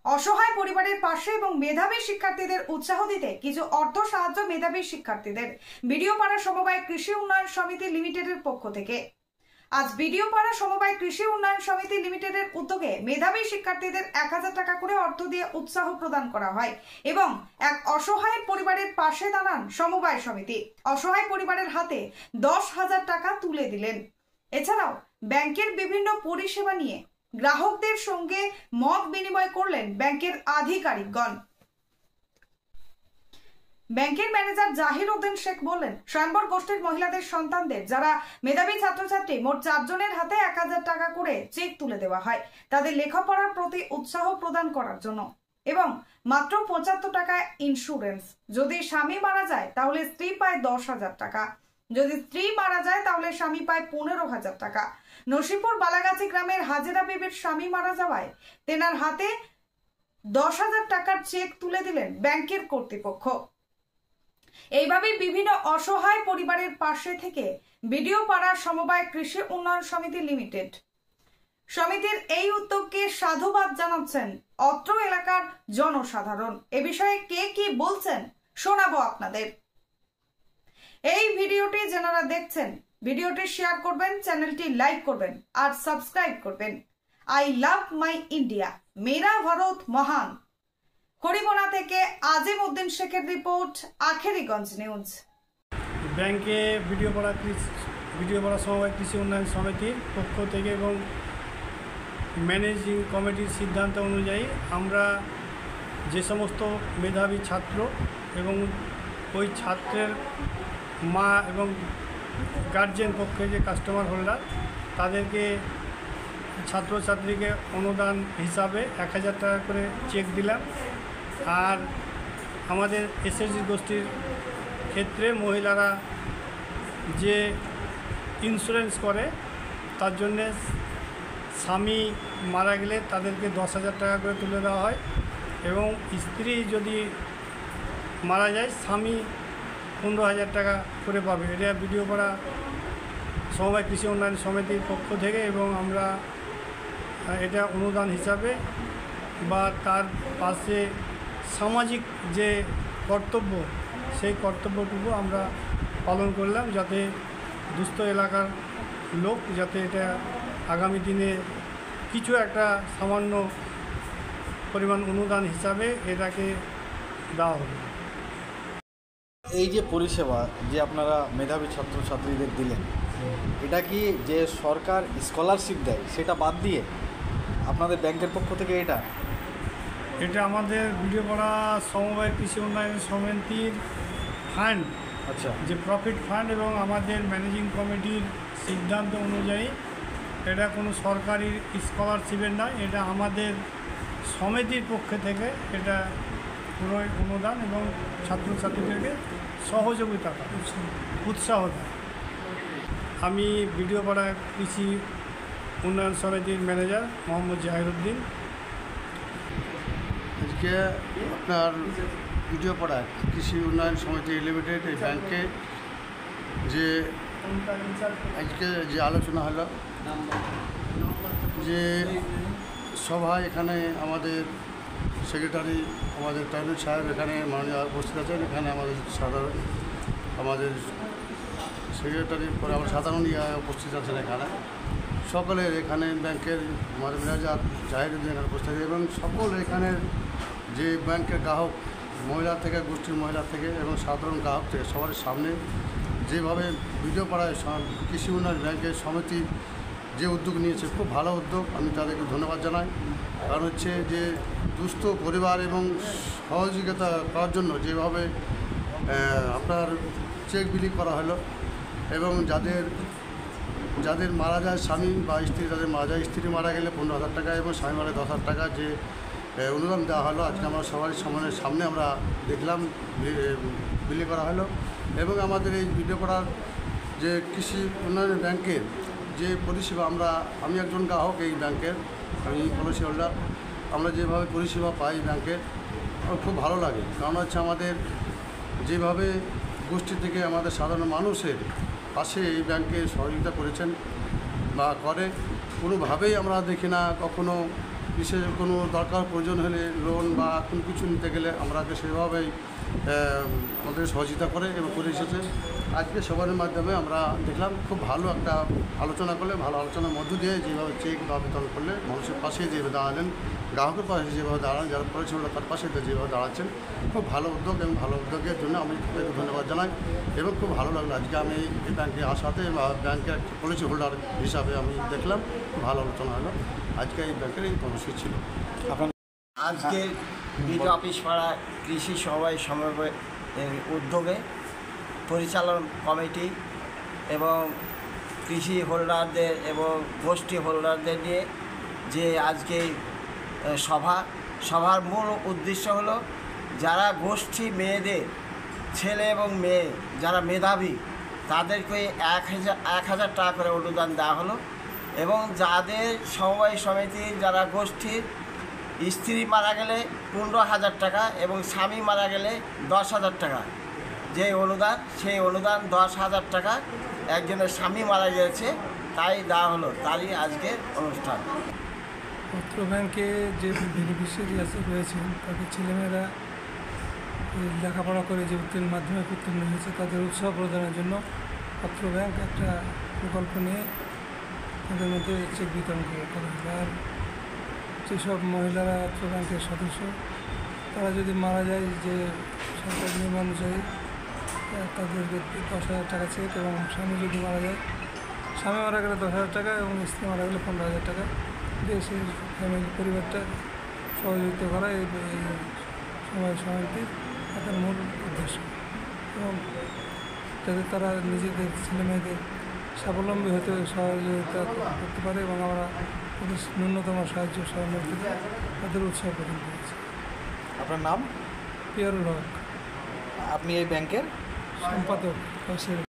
অসহায় পরিবারের পাশে এবং মেধাবী শিক্ষার্থীদের উৎসাহ দিতে কিছু অর্থ সাহায্য মেধাবী শিক্ষার্থীদের বিডিওপাড়া সমবায় কৃষি উন্নয়ন সমিতি লিমিটেডের পক্ষ থেকে। আজ বিডিওপাড়া সমবায় কৃষি উন্নয়ন সমিতি লিমিটেডের উদ্যোগে মেধাবী শিক্ষার্থীদের 1000 টাকা করে অর্থ দিয়ে উৎসাহ প্রদান করা হয় এবং এক অসহায় পরিবারের পাশে দাঁড়ান সমবায় সমিতি। অসহায় পরিবারের হাতে 10,000 টাকা তুলে দিলেন। এছাড়াও ব্যাংকের বিভিন্ন পরিষেবা নিয়ে গ্রাহকদের সঙ্গে মত বিনিময় করলেন ব্যাংকের আধিকারিকগণ। ব্যাংকের ম্যানেজার জাহির উদ্দিন শেখ বললেন, স্বয়ম্বর গোষ্ঠীর মহিলাদের সন্তানদের যারা মেধাবী ছাত্রছাত্রী মোট 4 জনের হাতে 1000 টাকা করে চেক তুলে দেওয়া হয় তাদের লেখাপড়ার প্রতি উৎসাহ প্রদান করার জন্য এবং মাত্র 75 টাকায় ইন্স্যুরেন্স। যদি স্বামী মারা যায় তাহলে স্ত্রী পায় 10,000 টাকা, যদি স্ত্রী মারা যায় তাহলে স্বামী পায় 15,000 টাকা। নসিপুর বালাগাছি গ্রামের হাজেরা বিবির স্বামী মারা যাওয়ায় তেনার হাতে 10,000 টাকার চেক তুলে দিলেন ব্যাংকের কর্তৃপক্ষ। এইভাবে বিভিন্ন অসহায় পরিবারের পাশে থেকে বিডিওপাড়া সমবায় কৃষি উন্নয়ন সমিতি লিমিটেড সমিতির এই উদ্যোগকে সাধুবাদ জানাচ্ছেন অত্র এলাকার জনসাধারণ। এ বিষয়ে কে কি বলছেন শোনাবো আপনাদের। এই ভিডিওটি যারা দেখছেন ভিডিওটি শেয়ার করবেন, চ্যানেলটি লাইক করবেন আর সাবস্ক্রাইব করবেন। আই লাভ মাই ইন্ডিয়া, মেরা ভারত মহান। হরিবনা থেকে আজিম উদ্দিন শেখের রিপোর্ট, আখেরিগঞ্জ নিউজ। ব্যাংকে বিডিওপাড়া সমবায় কৃষি উন্নয়ন সমিতির পক্ষ থেকে এবং ম্যানেজিং কমিটির সিদ্ধান্ত অনুযায়ী আমরা যে সমস্ত মেধাবী ছাত্র এবং ওই ছাত্রের মা এবং গার্জেন পক্ষে যে কাস্টমার হোল্ডার তাদেরকে ছাত্রছাত্রীকে অনুদান হিসাবে 1000 টাকা করে চেক দিলাম। আর আমাদের এসএসজি গোষ্ঠীর ক্ষেত্রে মহিলারা যে ইন্স্যুরেন্স করে তার জন্যে স্বামী মারা গেলে তাদেরকে 10,000 টাকা করে তুলে দেওয়া হয় এবং স্ত্রী যদি মারা যায় স্বামী 15,000 টাকা করে পাবে। এটা বিডিওপাড়া সমবায় কৃষি উন্নয়ন সমিতির পক্ষ থেকে এবং আমরা এটা অনুদান হিসাবে বা তার পাশে সামাজিক যে কর্তব্য সেই কর্তব্যটুকু আমরা পালন করলাম, যাতে দুস্থ এলাকার লোক যাতে এটা আগামী দিনে কিছু একটা সামান্য পরিমাণ অনুদান হিসাবে এটাকে দেওয়া হবে। এই যে পরিষেবা যে আপনারা মেধাবী ছাত্রছাত্রীদের দিলেন, এটা কি যে সরকার স্কলারশিপ দেয় সেটা বাদ দিয়ে আপনাদের ব্যাংকের পক্ষ থেকে এটা আমাদের বিডিওপাড়া সমবায় কৃষি উন্নয়ন সমিতির ফান্ড, আচ্ছা, যে প্রফিট ফান্ড এবং আমাদের ম্যানেজিং কমিটির সিদ্ধান্ত অনুযায়ী এটা কোনো সরকারি স্কলারশিপের নয়, এটা আমাদের সমিতির পক্ষ থেকে এটা পুরো অনুদান এবং ছাত্রছাত্রীদেরকে সহযোগিতা করে উৎসাহ দেয়। আমি বিডিওপাড়া কৃষি উন্নয়ন সমিতির ম্যানেজার মোহাম্মদ জাহির উদ্দিন। আজকে আপনার বিডিওপাড়া কৃষি উন্নয়ন সমিতি লিমিটেড এই ব্যাংকে যে আজকে যে আলোচনা হলো, যে সভায় এখানে আমাদের সেক্রেটারি আমাদের টয়লেট সাহেব এখানে মাননীয় উপস্থিত আছেন। এখানে আমাদের আমাদের সেক্রেটারি পরে আমার সাধারণ উপস্থিত আছেন। এখানে সকলের এখানে ব্যাংকের ম্যানেজার জাহির উদ্দিন উপস্থিত এবং সকল এখানের যে ব্যাংকের গ্রাহক মহিলা থেকে গোষ্ঠীর মহিলা থেকে এবং সাধারণ গ্রাহক থেকে সবার সামনে যেভাবে বিডিওপাড়ায় কৃষি উন্নয়ন ব্যাংকের সমিতি যে উদ্যোগ নিয়েছে খুব ভালো উদ্যোগ, আমি তাদেরকে ধন্যবাদ জানাই। কারণ হচ্ছে যে দুস্থ পরিবার এবং সহযোগিতা করার জন্য যেভাবে আপনার চেক বিলি করা হলো এবং যাদের মারা যায় স্বামী বা স্ত্রী, যাদের মারা যায় স্ত্রী মারা গেলে 15,000 টাকা এবং স্বামী মারা 10,000 টাকা যে অনুদান দেওয়া হলো, আজকে আমরা সবারই সামনে আমরা দেখলাম বিলি করা হলো। এবং আমাদের এই বিডিওপাড়ার যে কৃষি উন্নয়ন ব্যাংকের যে পরিষেবা আমি একজন গ্রাহক এই ব্যাংকের, আমি পলিসি হোল্ডার, আমরা যেভাবে পরিষেবা পাই ব্যাংকের আমার খুব ভালো লাগে। কারণ হচ্ছে আমাদের যেভাবে গোষ্ঠী থেকে আমাদের সাধারণ মানুষের পাশে এই ব্যাংকে সহযোগিতা করেছেন বা করে, কোনোভাবেই আমরা দেখি না কখনো বিশেষ কোনো দরকার প্রয়োজন হলে লোন বা কোনো কিছু নিতে গেলে আমরাকে সেভাবেই আমাদের সহযোগিতা করে এবং করে এসেছে। আজকে সবার মাধ্যমে আমরা দেখলাম খুব ভালো একটা আলোচনা করলে, ভালো আলোচনার মধ্য দিয়ে যেভাবে চেক বা বিতরণ করলে মানুষের পাশে যেভাবে দাঁড়ালেন, গ্রাহকের পাশে যেভাবে দাঁড়ান, যারা পরিষেবা তার পাশে যেভাবে দাঁড়াচ্ছেন, খুব ভালো উদ্যোগ এবং ভালো উদ্যোগের জন্য আমি তাদেরকে ধন্যবাদ জানাই। এবং খুব ভালো লাগলো আজকে আমি এই ব্যাংকে আসাতে বা ব্যাংকের একটা পলিসি হোল্ডার হিসাবে আমি দেখলাম খুব ভালো আলোচনা হলো। আজকে এই ব্যাংকের এই কর্মসূচি ছিল। আজকে বিডিও অফিস পাড়া কৃষি সমবায় সমবায় উদ্যোগে পরিচালন কমিটি এবং কৃষি হোল্ডারদের এবং গোষ্ঠী হোল্ডারদের নিয়ে যে আজকে সভার মূল উদ্দেশ্য হলো যারা গোষ্ঠী মেয়েদের, ছেলে এবং মেয়ে যারা মেধাবী তাদেরকে 1,000 টাকা করে অনুদান দেওয়া হলো এবং যাদের সমবায় সমিতির যারা গোষ্ঠীর স্ত্রী মারা গেলে 15,000 টাকা এবং স্বামী মারা গেলে 10,000 টাকা যে অনুদান, সেই অনুদান 10,000 টাকা একজনের স্বামী মারা গিয়েছে তাই দেওয়া হলো, তারই আজকের অনুষ্ঠান। অত্র ব্যাংকে যে বেনিফিশিয়ারি রয়েছেন তাদের ছেলেমেয়েরা লেখাপড়া করে যে মাধ্যমিক উত্তীর্ণ হয়েছে তাদের উৎসাহ প্রদানের জন্য অত্র ব্যাংক একটা প্রকল্প নিয়ে তাদের মধ্যে চেক বিতরণ করা হবে। আর যেসব মহিলারা অত্র ব্যাংকের সদস্য তারা যদি মারা যায়, যে সরকার নিয়ম অনুযায়ী তাদেরকে 10,000 টাকা চেক, এবং স্বামী যদি মারা যায়, স্বামী মারা গেলে 10,000 টাকা এবং স্ত্রী মারা গেলে 15,000 টাকা দিয়ে সেই ফ্যামিলি পরিবারটা সহযোগিতা করা এই সময় সমিতির একটা মূল উদ্দেশ্য। এবং যাতে তারা নিজেদের ছেলেমেয়েদের স্বাবলম্বী হতে সহযোগিতা করতে পারে এবং আমরা তাদের ন্যূনতম সাহায্য সহযোগিতা তাদের উৎসাহ প্রদান করেছি। আপনার নাম? পিয়ারুল হক, আপনি এই ব্যাংকের সম্পাদক।